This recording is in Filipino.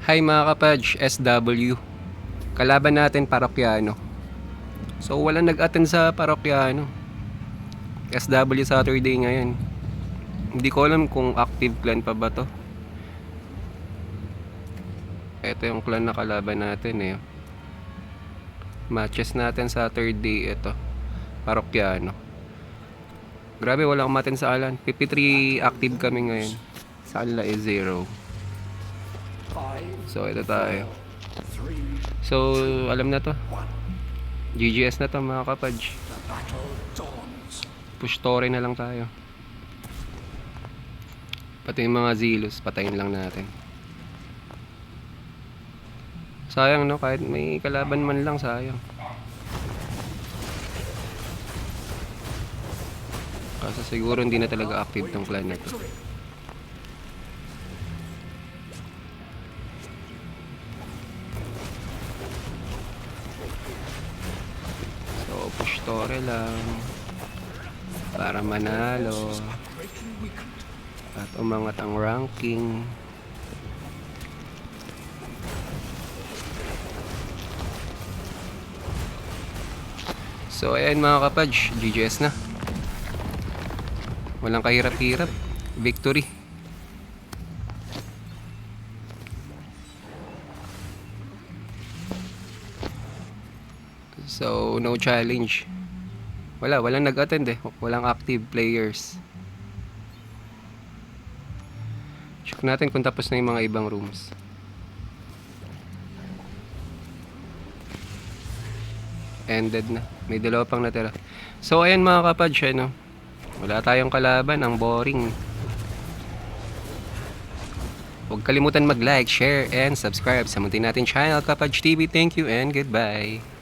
Hi mga kapaj, SW. Kalaban natin Parokyano. So walang nag-attend sa Parokyano. SW Saturday ngayon. Hindi ko alam kung active clan pa ba to. Ito yung clan na kalaban natin eh. Matches natin Saturday ito. Parokyano. Grabe, walang umattend sa alan. 53 active kami ngayon. Sa kanila is 0. So ito tayo. So alam na to. GGS na to mga kapaj. Push story na lang tayo. Pati yung mga Zelos, patayin lang natin. Sayang no, kahit may kalaban man lang, sayang. Kasi siguro hindi na talaga active tong clan na to. So push story lang para manalo at umangat ang ranking. So ayan mga kapaj, GGS na. Walang kahirap-hirap. Victory. So no challenge. Walang nag-attend eh. Walang active players. Check natin kung tapos na yung mga ibang rooms. Ended na. May dalawa pang natira. So ayan mga kapaj, ano, wala tayong kalaban. Ang boring. Huwag kalimutan mag-like, share, and subscribe sa muntin natin channel, Kapaj TV. Thank you and goodbye.